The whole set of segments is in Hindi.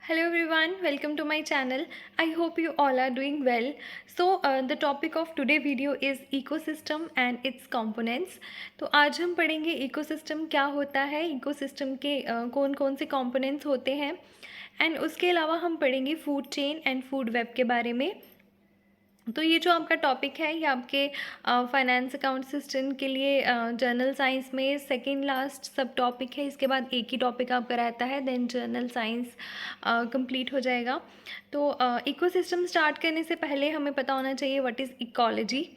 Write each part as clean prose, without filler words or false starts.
Hello everyone, welcome to my channel. I hope you all are doing well. The topic of today video is ecosystem and its components. तो आज हम पढ़ेंगे ecosystem क्या होता है, ecosystem के कौन कौन से components होते हैं एंड उसके अलावा हम पढ़ेंगे food chain and food web के बारे में। तो ये जो आपका टॉपिक है ये आपके फाइनेंस अकाउंट असिस्टेंट के लिए जर्नल साइंस में सेकंड लास्ट सब टॉपिक है। इसके बाद एक ही टॉपिक आपका रहता है, देन जर्नल साइंस कंप्लीट हो जाएगा। तो इकोसिस्टम स्टार्ट करने से पहले हमें पता होना चाहिए व्हाट इज़ इकोलॉजी।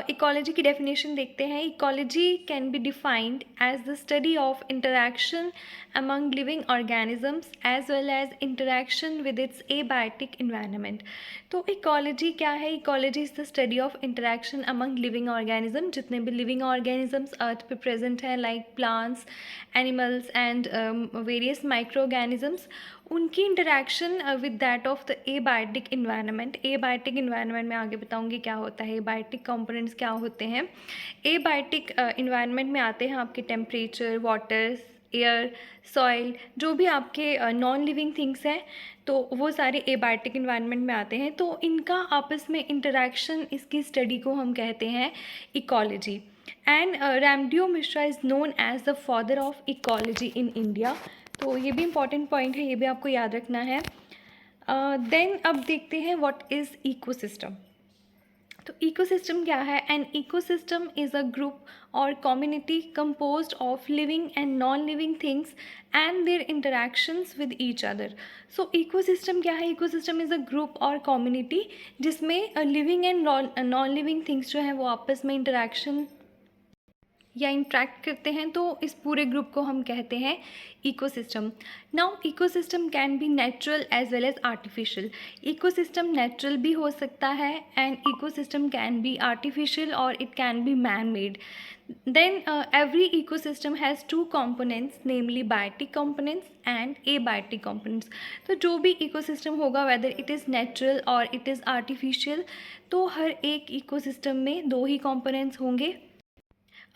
इकोलॉजी की डेफिनेशन देखते हैं। Ecology can be defined as the study of interaction among living organisms as well as interaction with its abiotic environment। तो इकोलॉजी क्या है? Ecology is the study of interaction among living organism. जितने भी लिविंग ऑर्गेनिजम्स अर्थ पे प्रेजेंट हैं like plants, animals and various micro organisms, उनकी interaction with that of the abiotic environment. Abiotic environment में आगे बताऊंगी क्या होता है, एबायोटिक कंपोनेंट्स क्या होते हैं। एबायोटिक इन्वायरमेंट में आते हैं आपके टेम्परेचर, वाटर, एयर, सॉइल, जो भी आपके नॉन लिविंग थिंग्स हैं तो वो सारे एबायोटिक इन्वायरमेंट में आते हैं। तो इनका आपस में इंटरैक्शन, इसकी स्टडी को हम कहते हैं ecology. And Ramdeo Mishra is known as the father of ecology in India. तो ये भी इम्पॉर्टेंट पॉइंट है, ये भी आपको याद रखना है। देन अब देखते हैं व्हाट इज़ इकोसिस्टम। तो इकोसिस्टम क्या है? An ecosystem is a group और community composed of living and non-living things and their interactions with each other। So ecosystem क्या है? इकोसिस्टम इज़ अ ग्रुप और कम्युनिटी जिसमें living and non living things जो हैं वो आपस में इंटरेक्शन या इंट्रैक्ट करते हैं, तो इस पूरे ग्रुप को हम कहते हैं ecosystem. Now ecosystem can be natural as well as artificial. Ecosystem natural भी हो सकता है and ecosystem can be artificial और it can be man made. Then every ecosystem has two components, namely biotic components and abiotic components। तो जो भी इकोसिस्टम होगा, वेदर इट इज़ नेचुरल और इट इज़ आर्टिफिशियल, तो हर एक इकोसिस्टम में दो ही components होंगे,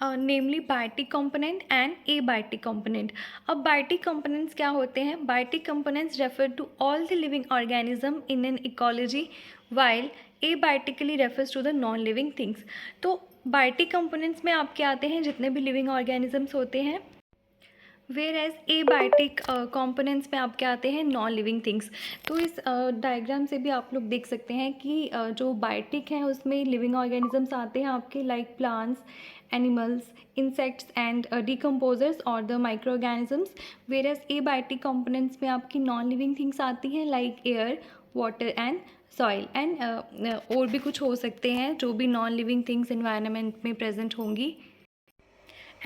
namely biotic component and abiotic component. अब बायोटिक कंपोनेंट्स क्या होते हैं? Biotic components refer to all the living organism in an ecology while abiotically refers to the non living things. तो बायोटिक कंपोनेंट्स में आपके आते हैं जितने भी लिविंग ऑर्गेनिजम्स होते हैं, वेयर एज एबायोटिक कॉम्पोनेंट्स में आपके आते हैं नॉन लिविंग थिंग्स। तो इस डायग्राम से भी आप लोग देख सकते हैं कि जो बायोटिक हैं उसमें लिविंग ऑर्गेनिजम्स आते हैं आपके like plants, animals, insects and decomposers और the micro organisms. Whereas abiotic components में आपकी नॉन लिविंग थिंग्स आती हैं like air, water and soil and और भी कुछ हो सकते हैं जो भी नॉन लिविंग थिंग्स इन्वायरमेंट में प्रेजेंट होंगी।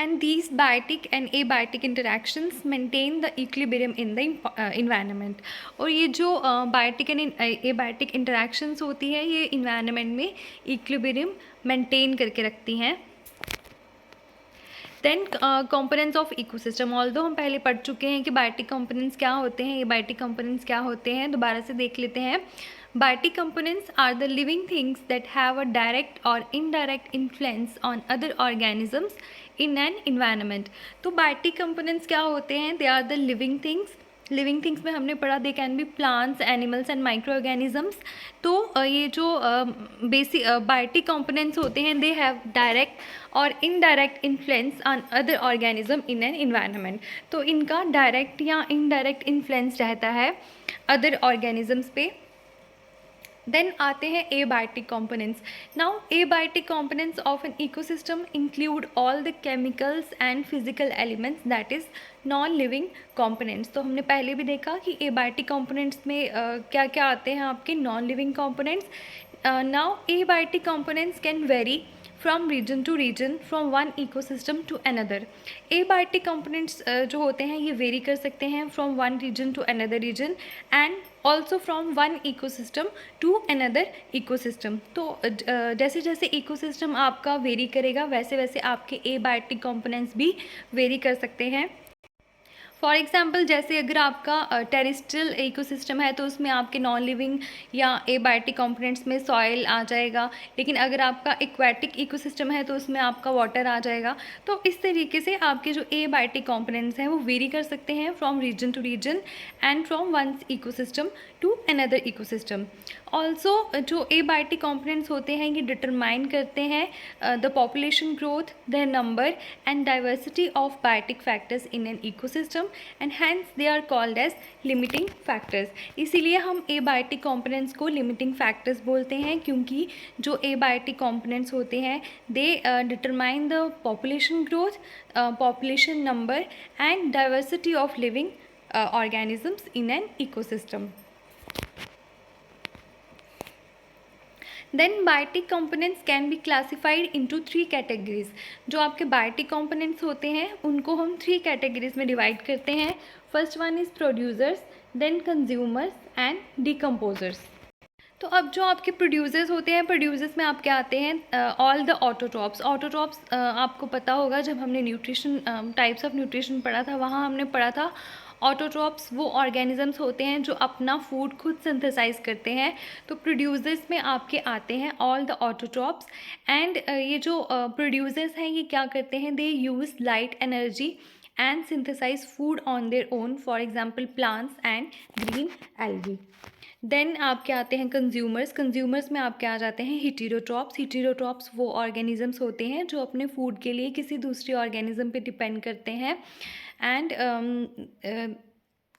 And these biotic and abiotic interactions maintain the equilibrium in the environment। और ये जो बायोटिक एंड एबायोटिक इंटरेक्शंस होती है ये इन्वायरमेंट में इक्विलिब्रियम मेंटेन करके रखती हैं। Then components of ecosystem, although हम पहले पढ़ चुके हैं कि बायोटिक कंपोनेंट्स क्या होते हैं, एबायोटिक कंपोनेंट्स क्या होते हैं, दोबारा से देख लेते हैं। Biotic components are the living things that have a direct or indirect influence on other organisms in an environment। तो biotic components क्या होते हैं? They are the living things। Living things में हमने पढ़ा they can be plants, animals and micro organisms. तो ये जो बेसिक बायोटिक कंपोनेंट्स होते हैं दे हैव डायरेक्ट और indirect influence on other organism in an environment. तो इनका डायरेक्ट या इनडायरेक्ट इन्फ्लुएंस रहता है अदर ऑर्गेनिजम्स पे। देन आते हैं abiotic components। Now abiotic components of an ecosystem include all the chemicals and physical elements that is non living components। तो हमने पहले भी देखा कि एबायोटिक components में क्या क्या आते हैं आपके non living components। Now abiotic components can vary from region to region, from one ecosystem to another. Abiotic components जो होते हैं ये वेरी कर सकते हैं from one region to another region and also from one ecosystem to another ecosystem. तो जैसे जैसे इकोसिस्टम आपका वेरी करेगा वैसे वैसे आपके एबायोटिक कंपोनेंट्स भी वेरी कर सकते हैं। फॉर एग्जाम्पल जैसे अगर आपका टेरेस्ट्रियल इकोसिस्टम है तो उसमें आपके नॉन लिविंग या एबायोटिक कंपोनेंट्स में सॉइल आ जाएगा, लेकिन अगर आपका एक्वेटिक इकोसिस्टम है तो उसमें आपका वाटर आ जाएगा। तो इस तरीके से आपके जो एबायोटिक कंपोनेंट्स हैं वो वेरी कर सकते हैं from region to region and from one ecosystem to another ecosystem. Also जो एबायोटिक कंपोनेंट्स होते हैं ये डिटरमाइन करते हैं the population growth, the number and diversity of biotic factors in an ecosystem and hence they are called as limiting factors. इसीलिए हम एबायोटिक कंपोनेंट्स को लिमिटिंग फैक्टर्स बोलते हैं, क्योंकि जो एबायोटिक कंपोनेंट्स होते हैं they determine the population growth, population number and diversity of living organisms in an ecosystem. Then biotic components can be classified into 3 categories. जो आपके biotic components होते हैं उनको हम 3 categories में divide करते हैं. First one is producers, then consumers and decomposers. तो अब जो आपके प्रोड्यूसर्स होते हैं, प्रोड्यूसर्स में आपके आते हैं ऑल द ऑटोट्रॉप्स। ऑटोट्रॉप्स आपको पता होगा, जब हमने न्यूट्रिशन टाइप्स ऑफ न्यूट्रिशन पढ़ा था वहाँ हमने पढ़ा था ऑटोट्रॉप्स वो ऑर्गेनिजम्स होते हैं जो अपना फूड खुद सिंथेसाइज करते हैं। तो प्रोड्यूसर्स में आपके आते हैं ऑल द ऑटोट्रॉप्स एंड ये जो प्रोड्यूसर्स हैं ये क्या करते हैं, they use light energy and synthesize food on their own, for example plants and green algae. Then आपके आते हैं कंज्यूमर्स। कंज्यूमर्स में आपके आ जाते हैं हिटेरोट्रॉप्स। हिटेरोट्रॉप्स वो ऑर्गेनिजम्स होते हैं जो अपने फूड के लिए किसी दूसरी ऑर्गेनिज्म पे डिपेंड करते हैं। एंड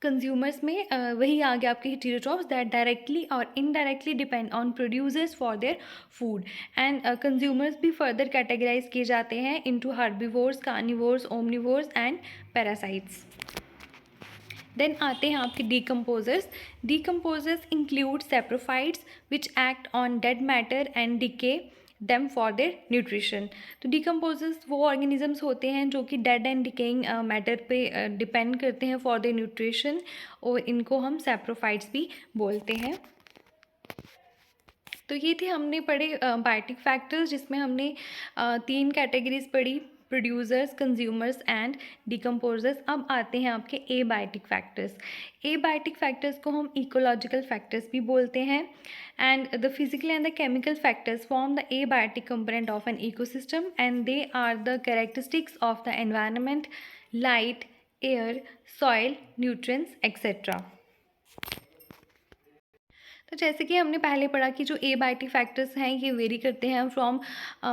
कंज्यूमर्स में वही आ गया आपके हिटेरोट्रॉप्स दैट डायरेक्टली और indirectly depend on producers for their food. And consumers भी फर्दर कैटेगराइज किए जाते हैं into herbivores, carnivores, omnivores and parasites. Then आते हैं आपके decomposers. Decomposers include saprophytes which act on dead matter and decay them for their nutrition. तो डीकम्पोजर्स वो ऑर्गेनिजम्स होते हैं जो कि डेड एंड डिकेइंग मैटर पे डिपेंड करते हैं फॉर देयर न्यूट्रिशन, और इनको हम सैप्रोफाइट्स भी बोलते हैं। तो ये थे हमने पढ़े बायोटिक फैक्टर्स, जिसमें हमने 3 कैटेगरीज पढ़ी, प्रोड्यूसर्स, कंज्यूमर्स एंड डिकम्पोजर्स। अब आते हैं आपके एबायोटिक फैक्टर्स। एबायोटिक फैक्टर्स को हम इकोलॉजिकल फैक्टर्स भी बोलते हैं। And the physical and the chemical factors form the abiotic component of an ecosystem and they are the characteristics of the environment, light, air, soil, nutrients etcetera. तो जैसे कि हमने पहले पढ़ा कि जो एबायोटिक फैक्टर्स हैं ये वेरी करते हैं from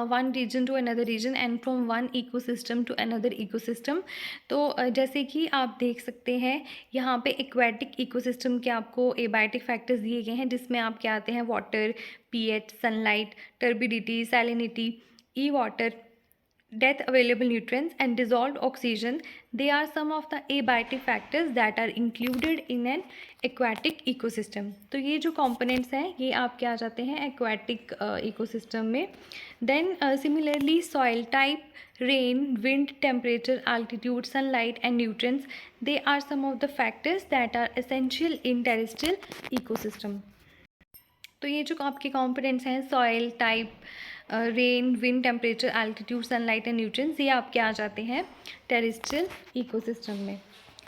one region to another region and from one ecosystem to another ecosystem. तो जैसे कि आप देख सकते हैं यहाँ पे एक्वेटिक इकोसिस्टम के आपको एबायोटिक फैक्टर्स दिए गए हैं, जिसमें आपके आते हैं water, pH, sunlight, turbidity, salinity, ई water, death available nutrients and dissolved oxygen. They are some of the abiotic factors that are included in an aquatic ecosystem. तो ये जो components हैं ये आपके आ जाते हैं aquatic ecosystem में. Then similarly soil type, rain, wind, temperature, altitude, sunlight and nutrients, they are some of the factors that are essential in terrestrial ecosystem. तो ये जो आपके कंपोनेंट्स हैं soil type, rain, wind, temperature, altitude, sunlight and nutrients, ये आपके आ जाते हैं टेरेस्ट्रियल इकोसिस्टम में।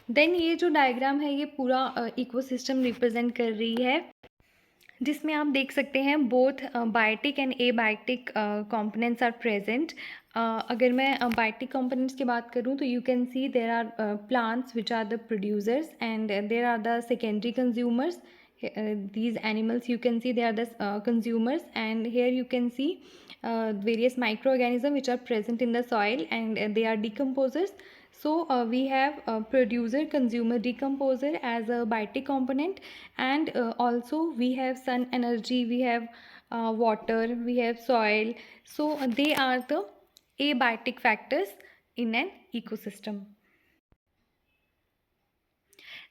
देन ये जो डायग्राम है ये पूरा इकोसिस्टम रिप्रेजेंट कर रही है, जिसमें आप देख सकते हैं both biotic and abiotic components are present. अगर मैं बायोटिक कंपोनेंट्स की बात करूं तो you can see there are plants which are the producers and there are the secondary consumers. These animals you can see they are the consumers, and here you can see various microorganisms which are present in the soil and they are decomposers. So we have producer, consumer, decomposer as a biotic component, and also we have sun energy, we have water, we have soil. So they are the abiotic factors in an ecosystem.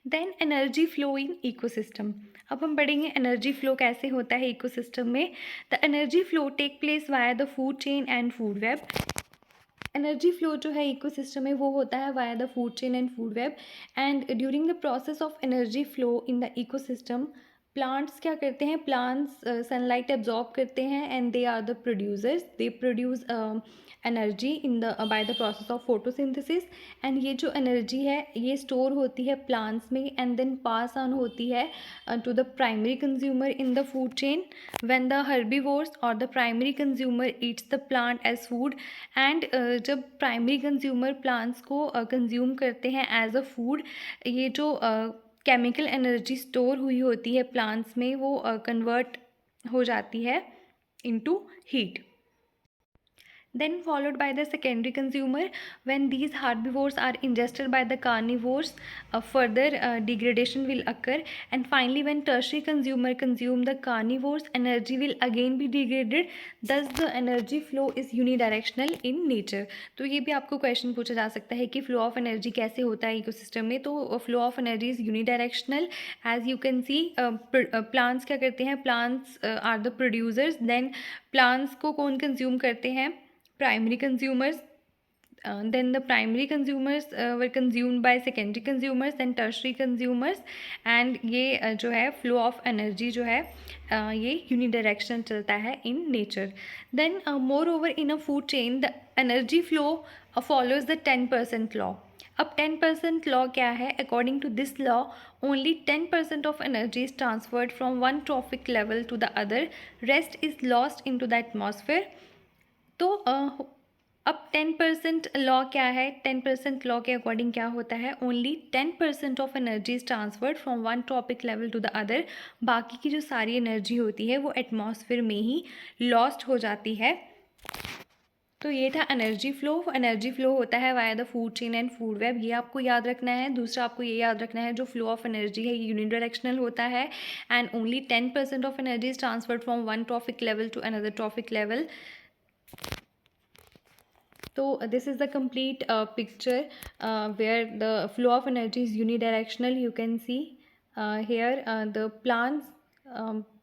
Then energy flow in ecosystem. अब हम पढ़ेंगे एनर्जी फ्लो कैसे होता है इकोसिस्टम में. The energy flow take place via the food chain and food web. Energy flow जो है इकोसिस्टम में वो होता है via the food chain and food web. And during the process of energy flow in the ecosystem plants क्या करते हैं, प्लांट्स सनलाइट एब्जॉर्ब करते हैं and they are the producers, they produce energy in the by the process of photosynthesis. And ये जो एनर्जी है ये स्टोर होती है प्लांट्स में एंड देन पास ऑन होती है to the primary consumer in the food chain when the herbivores और the primary consumer eats the plant as food. And जब प्राइमरी कंज्यूमर प्लांट्स को कंज्यूम करते हैं एज अ फूड, ये जो केमिकल एनर्जी स्टोर हुई होती है प्लांट्स में वो कन्वर्ट हो जाती है into heat. Then followed by the secondary consumer, when these herbivores are ingested by the carnivores, further degradation will occur. And finally when tertiary consumer consume the carnivores, energy will again be degraded, thus the energy flow is unidirectional in nature। तो ये भी आपको क्वेश्चन पूछा जा सकता है कि फ्लो ऑफ एनर्जी कैसे होता है इकोसिस्टम में। तो flow of energy is unidirectional. As you can see plants क्या करते हैं, plants are the producers, then plants को कौन कंज्यूम करते हैं, primary consumers, then the primary consumers were consumed by secondary consumers, then tertiary consumers, and ये जो है flow of energy जो है ये unidirectional चलता है in nature। then moreover in a food chain the energy flow follows the 10% law। अब 10% लॉ क्या है, according to this law only 10% of energy is transferred from one trophic level to the other, rest is lost into the atmosphere. तो अब 10% लॉ क्या है, 10% लॉ के अकॉर्डिंग क्या होता है, only 10% of energy is transferred from one trophic level to the other, बाकी की जो सारी एनर्जी होती है वो एटमॉस्फेयर में ही लॉस्ट हो जाती है। तो ये था एनर्जी फ्लो। एनर्जी फ्लो होता है via the food chain and food web, ये आपको याद रखना है। दूसरा आपको ये याद रखना है जो फ्लो ऑफ एनर्जी है ये यूनिडायरेक्शनल होता है and only 10% of energy is transferred from one trophic level to another trophic level. So this is the complete picture where the flow of energy is unidirectional. You can see here the plants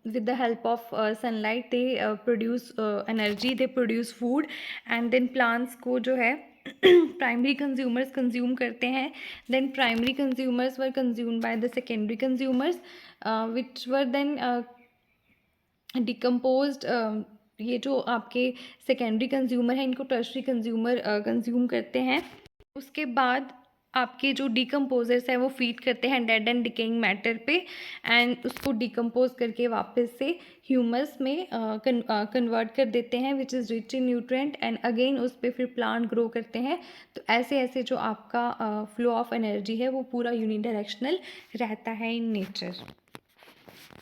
with the help of sunlight they produce energy, they produce food, and then plants को जो है primary consumers consume करते हैं, then primary consumers were consumed by the secondary consumers which were then decomposed। ये जो आपके सेकेंडरी कंज्यूमर हैं इनको टर्शरी कंज्यूमर कंज्यूम करते हैं। उसके बाद आपके जो डिकम्पोजर्स हैं वो फीड करते हैं डेड एंड डिकेइंग मैटर पे एंड उसको डिकम्पोज करके वापस से ह्यूमस में कन्वर्ट कर देते हैं which is rich in nutrient and again उस पर फिर प्लांट ग्रो करते हैं। तो ऐसे ऐसे जो आपका फ्लो ऑफ एनर्जी है वो पूरा यूनिडायरेक्शनल रहता है इन नेचर।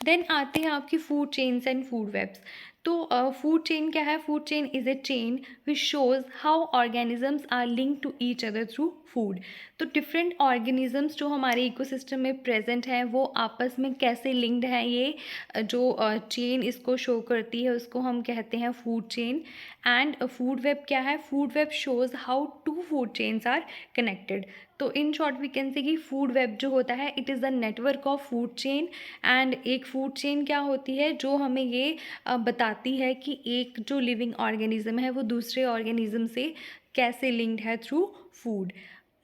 देन आते हैं आपकी food chains and food webs. तो फूड चेन क्या है, food chain is a chain which shows how organisms are link to each other through food. तो डिफरेंट ऑर्गेनिजम्स जो हमारे इकोसिस्टम में प्रेजेंट हैं वो आपस में कैसे लिंक्ड हैं, ये जो चेन इसको शो करती है उसको हम कहते हैं food chain. And food web क्या है, food web shows how two food chains are connected. तो in short we can say कि फूड वेब जो होता है it is the network of food chain. And एक फूड चेन क्या होती है जो हमें ये बताती है कि एक जो लिविंग ऑर्गेनिज्म है वो दूसरे ऑर्गेनिज्म से कैसे लिंक्ड है through food.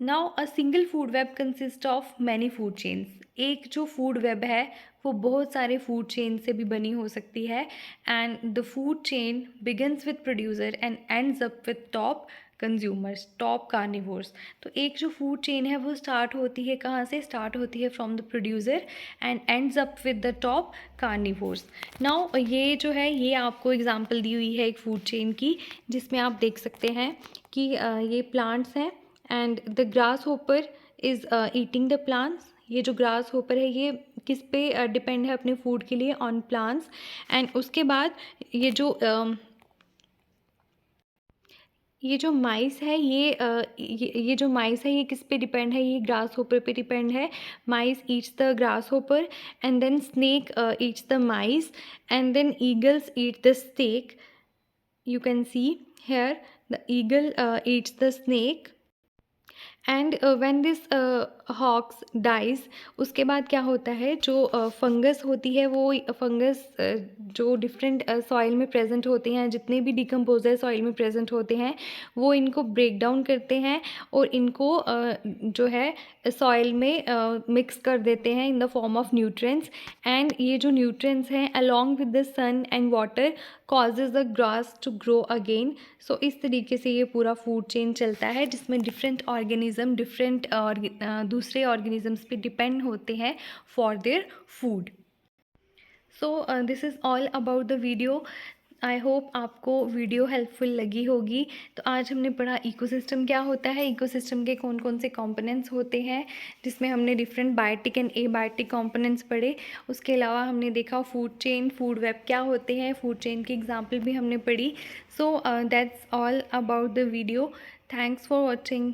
Now a single food web consist of many food chains. एक जो फूड वेब है वो बहुत सारे फूड चेन से भी बनी हो सकती है and the food chain begins with producer and ends up with top consumers, top carnivores. तो एक जो फूड चेन है वो स्टार्ट होती है कहाँ से, स्टार्ट होती है from the producer and ends up with the top carnivores. Now ये जो है ये आपको एग्जांपल दी हुई है एक फूड चेन की जिसमें आप देख सकते हैं कि ये प्लांट्स हैं and the grass hopper is eating the plants. ये जो ग्रास होपर है ये किस पे डिपेंड है अपने फूड के लिए, ऑन प्लांट्स। एंड उसके बाद ये जो माइस है ये जो माइस है ये किस पे डिपेंड है, ये ग्रास होपर पे डिपेंड है। Mice eats the grasshopper and then snake eats the mice and then eagles eat the snake. You can see here the eagle eats the snake and when this hawks dies. उसके बाद क्या होता है, जो फंगस होती है वो फंगस जो डिफरेंट सॉइल में प्रेजेंट होते हैं, जितने भी डिकम्पोजर सॉइल में प्रेजेंट होते हैं वो इनको ब्रेक डाउन करते हैं और इनको जो है सॉइल में मिक्स कर देते हैं in the form of nutrients. And ये जो न्यूट्रिएंट्स हैं along with the sun and water causes the grass to grow again. So इस तरीके से ये पूरा फूड चेन चलता है, जिसमें डिफरेंट ऑर्गेनिज्म डिफरेंट दूसरे ऑर्गेनिजम्स पे डिपेंड होते हैं for their food. So this is all about the video. I hope आपको वीडियो हेल्पफुल लगी होगी। तो आज हमने पढ़ा इकोसिस्टम क्या होता है, इकोसिस्टम के कौन कौन से कंपोनेंट्स होते हैं, जिसमें हमने different biotic and abiotic components पढ़े। उसके अलावा हमने देखा फूड चेन, फूड वेब क्या होते हैं, फूड चेन की एग्जाम्पल भी हमने पढ़ी। So that's all about the video. Thanks for watching.